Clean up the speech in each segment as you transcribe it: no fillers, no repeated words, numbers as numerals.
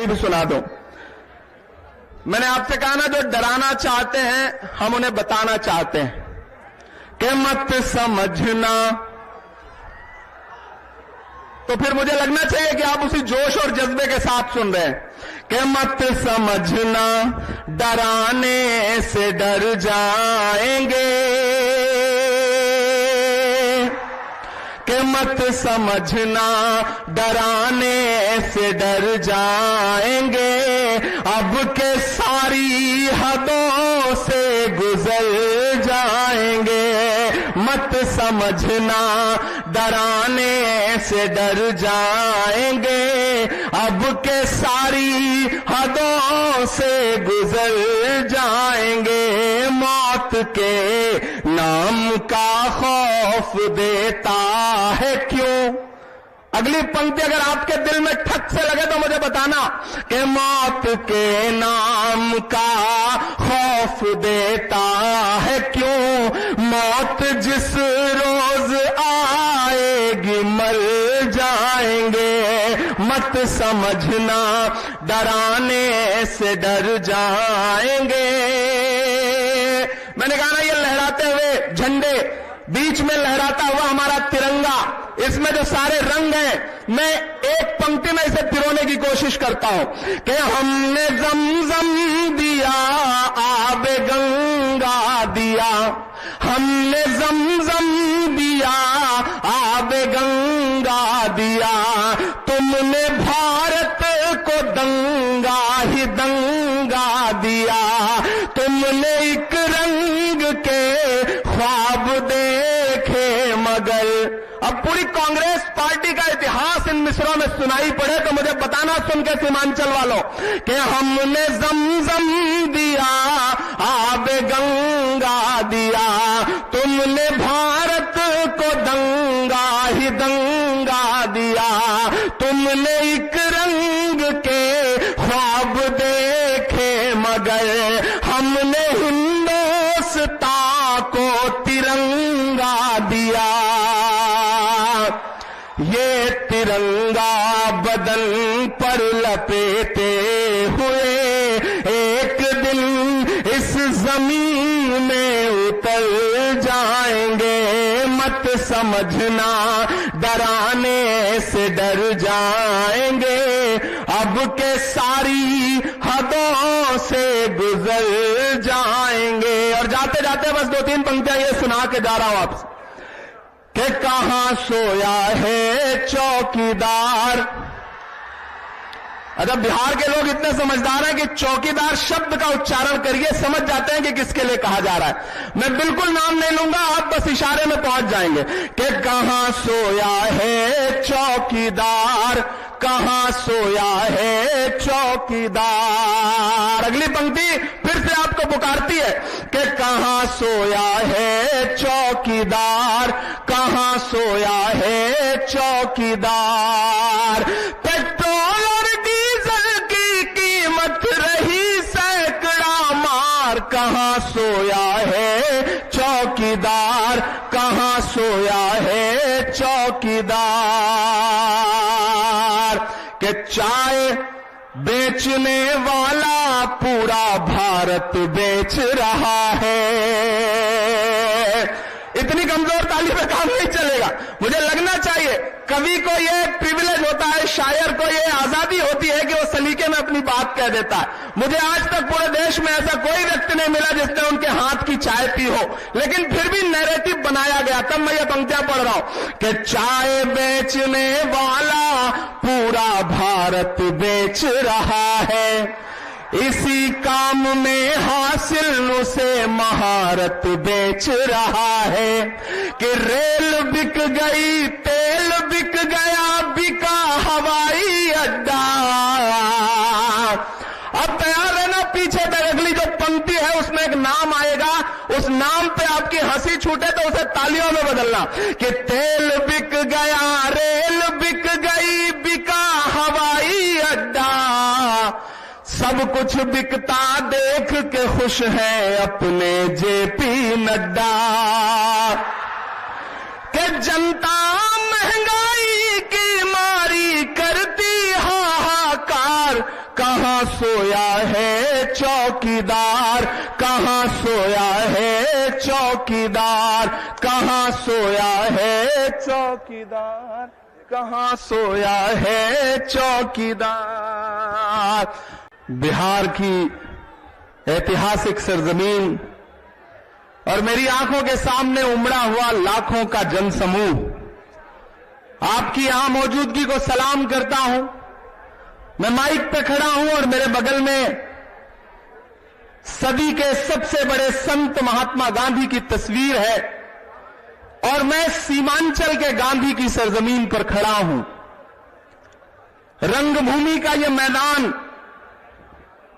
भी सुना दो। मैंने आपसे कहा ना, जो डराना चाहते हैं हम उन्हें बताना चाहते हैं कि मत समझना, तो फिर मुझे लगना चाहिए कि आप उसी जोश और जज्बे के साथ सुन रहे हैं कि मत समझना डराने से डर जाएंगे, कि मत समझना डराने से डर जाएंगे, अब के सारी हदों से गुजर जाएंगे। मत समझना डराने से डर जाएंगे, अब के सारी हदों से गुजर जाएंगे। मौत के नाम का खौफ देता है क्यों? अगली पंक्ति अगर आपके दिल में ठक से लगे तो मुझे बताना कि मौत के नाम का खौफ देता है क्यों? मौत जिस रोज आएगी मर जाएंगे। मत समझना डराने से डर जाएंगे। मैंने कहा ना, ये लहराते हुए झंडे, बीच में लहराता हुआ हमारा तिरंगा, इसमें जो सारे रंग हैं, मैं एक पंक्ति में इसे पिरोने की कोशिश करता हूं कि हमने ज़मज़म दिया, आबे गंगा दिया, हमने ज़मज़म दिया, आबे गंगा दिया, तुमने भारत को दंगा ही दंगा दिया, तुमने एक रंग के ख्वाब देखे मगर। अब पूरी कांग्रेस पार्टी का इतिहास इन मिसरों में सुनाई पड़े तो मुझे बताना, सुन के सीमांचल वालों, कि हमने ज़मज़म दिया, आबे गंगा दिया, तुमने भारत को दंगा ही दंगा दिया, तुमने एक रंग के ख्वाब देखे मगर, हमने हिंदुस्तान को तिरंगा दिया। ये तिरंगा बदन पर लपेटे हुए एक दिन इस जमीन में उतर जाएंगे। मत समझना डराने से डर जाएंगे, अब के सारी हदों से गुजर जाएंगे। और जाते जाते बस दो तीन पंक्तियां ये सुना के जा रहा हूं आपसे कि कहां सोया है चौकीदार। अच्छा, बिहार के लोग इतने समझदार हैं कि चौकीदार शब्द का उच्चारण करिए, समझ जाते हैं कि किसके लिए कहा जा रहा है। मैं बिल्कुल नाम नहीं लूंगा, आप बस इशारे में पहुंच जाएंगे कि कहां सोया है चौकीदार, कहां सोया है चौकीदार। अगली पंक्ति फिर से आपको पुकारती है कि कहां सोया है चौकीदार, कहां सोया है चौकीदार। पेट्रोल और डीजल की कीमत रही सैकड़ा मार, कहां सोया है चौकीदार, कहां सोया है चौकीदार। कि चाय बेचने वाला पूरा भारत बेच रहा है। इतनी कमजोर ताली पे काम नहीं चलेगा। मुझे लगना चाहिए कवि को ये प्रिविलेज होता है, शायर को ये आजादी होती है कि वो सलीके में अपनी बात कह देता है। मुझे आज तक पूरे देश में ऐसा कोई व्यक्ति नहीं मिला जिसने उनके हाथ की चाय पी हो, लेकिन फिर भी नैरेटिव बनाया गया। तब मैं ये पंक्तियां पढ़ रहा हूं कि चाय बेचने वाला पूरा भारत बेच रहा है, इसी काम में हासिल उसे महारत बेच रहा है। कि रेल बिक गई, तेल बिक गया, बिका हवाई अड्डा। अब तैयार रहना, पीछे तक अगली जो पंक्ति है उसमें एक नाम आएगा, उस नाम पे आपकी हंसी छूटे तो उसे तालियों में बदलना कि तेल बिक गया, रेल बिक गई, बिका हवाई अड्डा। सब कुछ बिकता देख के खुश है अपने जेपी नड्डा। कि जनता महंगाई की मारी करती हाहाकार, कहां सोया है चौकीदार, कहां सोया है चौकीदार, कहां सोया है चौकीदार, कहां सोया है चौकीदार। बिहार की ऐतिहासिक सरजमीन और मेरी आंखों के सामने उमड़ा हुआ लाखों का जनसमूह, आपकी यहां मौजूदगी को सलाम करता हूं। मैं माइक पे खड़ा हूं और मेरे बगल में सदी के सबसे बड़े संत महात्मा गांधी की तस्वीर है और मैं सीमांचल के गांधी की सरजमीन पर खड़ा हूं। रंगभूमि का यह मैदान,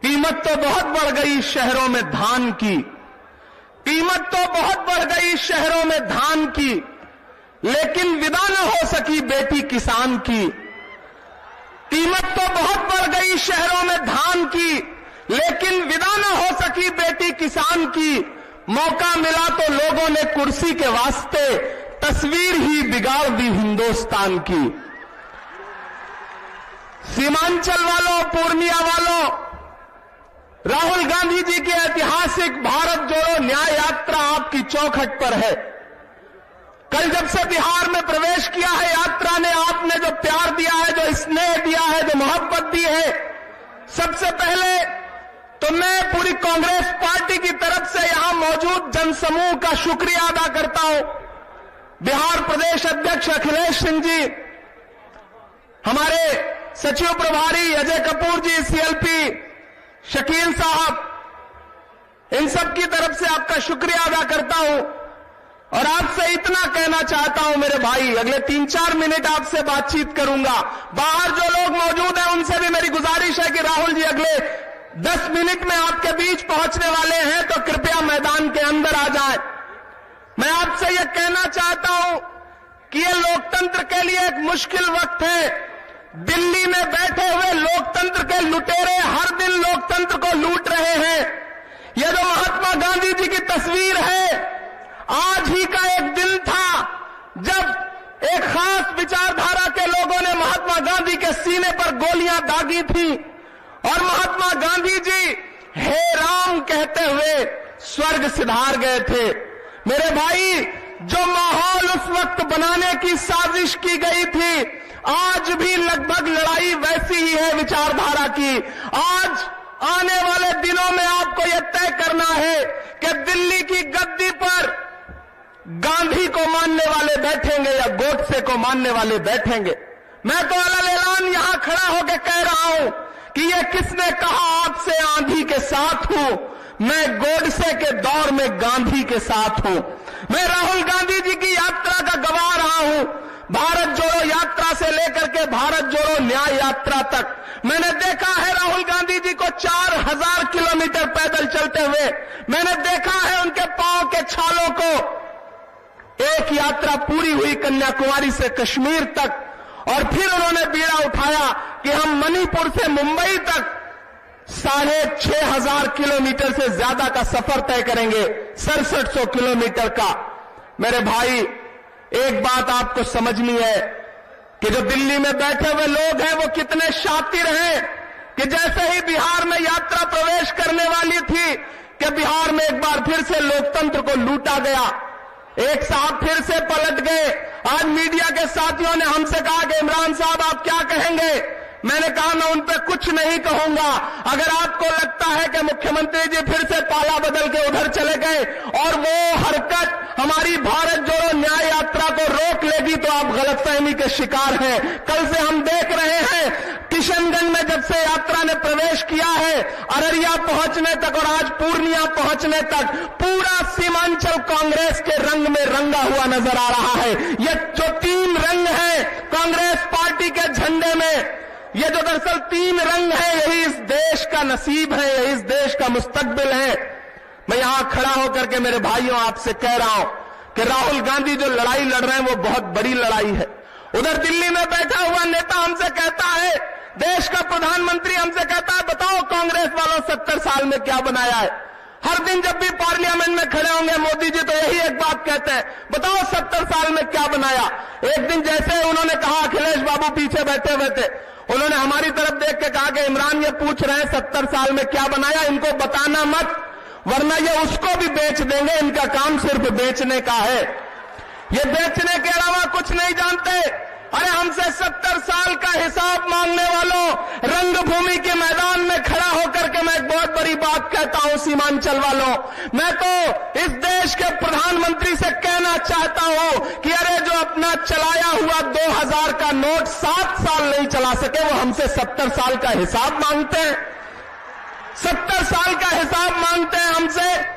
कीमत तो बहुत बढ़ गई शहरों में धान की, कीमत तो बहुत बढ़ गई शहरों में धान की, लेकिन विदा न हो सकी बेटी किसान की। कीमत तो बहुत बढ़ गई शहरों में धान की, लेकिन विदा न हो सकी बेटी किसान की। मौका मिला तो लोगों ने कुर्सी के वास्ते तस्वीर ही बिगाड़ दी हिंदुस्तान की। सीमांचल वालों, पूर्णिया वालों, राहुल गांधी जी की ऐतिहासिक भारत जोड़ो न्याय यात्रा आपकी चौखट पर है। कल जब से बिहार में प्रवेश किया है यात्रा ने, आपने जो प्यार दिया है, जो स्नेह दिया है, जो मोहब्बत दी है, सबसे पहले तो मैं पूरी कांग्रेस पार्टी की तरफ से यहां मौजूद जनसमूह का शुक्रिया अदा करता हूं। बिहार प्रदेश अध्यक्ष अखिलेश सिंह जी, हमारे सचिव प्रभारी अजय कपूर जी, सीएलपी शकील साहब, इन सब की तरफ से आपका शुक्रिया अदा करता हूं और आपसे इतना कहना चाहता हूं मेरे भाई, अगले 3-4 मिनट आपसे बातचीत करूंगा। बाहर जो लोग मौजूद हैं उनसे भी मेरी गुजारिश है कि राहुल जी अगले 10 मिनट में आपके बीच पहुंचने वाले हैं, तो कृपया मैदान के अंदर आ जाएं। मैं आपसे यह कहना चाहता हूं कि यह लोकतंत्र के लिए एक मुश्किल वक्त है। दिल्ली में बैठे हुए लोकतंत्र के लुटेरे हर दिन लोकतंत्र को लूट रहे हैं। यह जो महात्मा गांधी जी की तस्वीर है, आज ही का एक दिन था जब एक खास विचारधारा के लोगों ने महात्मा गांधी के सीने पर गोलियां दागी थी और महात्मा गांधी जी हे राम कहते हुए स्वर्ग सिधार गए थे। मेरे भाई, जो माहौल उस वक्त बनाने की साजिश की गई थी, आज भी लगभग लड़ाई वैसी ही है विचारधारा की। आज आने वाले दिनों में आपको यह तय करना है कि दिल्ली की गद्दी पर गांधी को मानने वाले बैठेंगे या गोडसे को मानने वाले बैठेंगे। मैं तो अलग-ऐलान यहां खड़ा होकर कह रहा हूं कि यह किसने कहा आपसे आंधी के साथ हूं, मैं गोडसे के दौर में गांधी के साथ हूं। मैं राहुल गांधी जी की यात्रा का गवाह रहा हूं, भारत जोड़ो यात्रा से लेकर के भारत जोड़ो न्याय यात्रा तक। मैंने देखा है राहुल गांधी जी को 4000 किलोमीटर पैदल चलते हुए, मैंने देखा है उनके पांव के छालों को। एक यात्रा पूरी हुई कन्याकुमारी से कश्मीर तक और फिर उन्होंने बीड़ा उठाया कि हम मणिपुर से मुंबई तक 6500 किलोमीटर से ज्यादा का सफर तय करेंगे, 6700 किलोमीटर का। मेरे भाई, एक बात आपको समझनी है कि जो दिल्ली में बैठे हुए लोग हैं वो कितने शातिर हैं कि जैसे ही बिहार में यात्रा प्रवेश करने वाली थी कि बिहार में एक बार फिर से लोकतंत्र को लूटा गया। एक साहब फिर से पलट गए। आज मीडिया के साथियों ने हमसे कहा कि इमरान साहब आप क्या कहेंगे? मैंने कहा मैं उन पर कुछ नहीं कहूंगा। अगर आपको लगता है कि मुख्यमंत्री जी फिर से पाला बदल के उधर चले गए और वो हरकत हमारी भारत जोड़ो न्याय यात्रा को रोक लेगी, तो आप गलतफहमी के शिकार हैं। कल से हम देख रहे हैं किशनगंज में जब से यात्रा ने प्रवेश किया है, अररिया पहुंचने तक और आज पूर्णिया पहुंचने तक पूरा सीमांचल कांग्रेस के रंग में रंगा हुआ नजर आ रहा है। ये जो 3 रंग हैं कांग्रेस पार्टी के झंडे में, ये जो दरअसल 3 रंग हैं, यही इस देश का नसीब है, यही इस देश का मुस्तकबिल है। मैं यहां खड़ा होकर के मेरे भाइयों आपसे कह रहा हूं कि राहुल गांधी जो लड़ाई लड़ रहे हैं वो बहुत बड़ी लड़ाई है। उधर दिल्ली में बैठा हुआ नेता हमसे कहता है, देश का प्रधानमंत्री हमसे कहता है बताओ कांग्रेस वालों 70 साल में क्या बनाया है। हर दिन जब भी पार्लियामेंट में खड़े होंगे मोदी जी तो यही एक बात कहते हैं, बताओ 70 साल में क्या बनाया। एक दिन जैसे उन्होंने कहा, अखिलेश बाबू पीछे बैठे हुए थे, उन्होंने हमारी तरफ देख के कहा कि इमरान ये पूछ रहे हैं 70 साल में क्या बनाया, इनको बताना मत, वरना ये उसको भी बेच देंगे। इनका काम सिर्फ बेचने का है, ये बेचने के अलावा कुछ नहीं जानते। अरे हमसे 70 साल का हिसाब मांगने वालों, रंगभूमि के मैदान में खड़ा होकर के मैं एक बहुत बड़ी बात कहता हूं सीमांचल वालों, मैं तो इस देश के प्रधानमंत्री से कहना चाहता हूं कि अरे जो अपना चलाया हुआ 2000 का नोट 7 साल नहीं चला सके, वो हमसे 70 साल का हिसाब मांगते हैं, 70 साल का हिसाब मांगते हैं हमसे।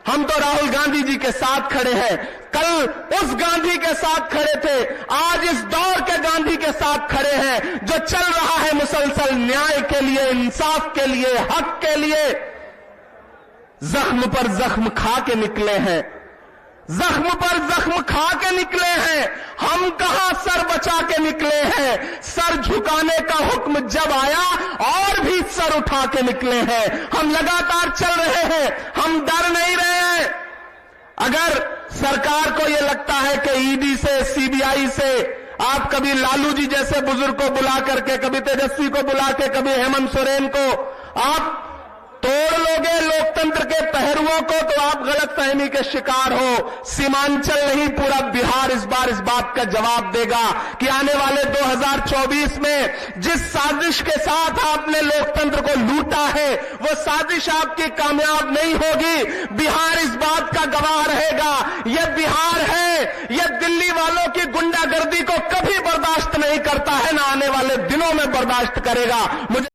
हम तो राहुल गांधी जी के साथ खड़े हैं, कल उस गांधी के साथ खड़े थे, आज इस दौर के गांधी के साथ खड़े हैं जो चल रहा है मुसलसल न्याय के लिए, इंसाफ के लिए, हक के लिए। जख्म पर जख्म खा के निकले हैं, जख्म पर जख्म खा के निकले हैं, हम कहां सर बचा के निकले हैं। सर झुकाने का हुक्म जब आया और भी सर उठा के निकले हैं। हम लगातार चल रहे हैं, हम डर नहीं रहे हैं। अगर सरकार को यह लगता है कि ईडी से, सीबीआई से आप कभी लालू जी जैसे बुजुर्ग को बुला करके, कभी तेजस्वी को बुला के, कभी हेमंत सोरेन को आप तोड़ लोगे लोकतंत्र के पहरुओं को, तो आप गलतफहमी के शिकार हो। सीमांचल नहीं, पूरा बिहार इस बार इस बात का जवाब देगा कि आने वाले 2024 में जिस साजिश के साथ आपने लोकतंत्र को लूटा है, वो साजिश आपकी कामयाब नहीं होगी। बिहार इस बात का गवाह रहेगा। यह बिहार है, यह दिल्ली वालों की गुंडागर्दी को कभी बर्दाश्त नहीं करता है, ना आने वाले दिनों में बर्दाश्त करेगा। मुझे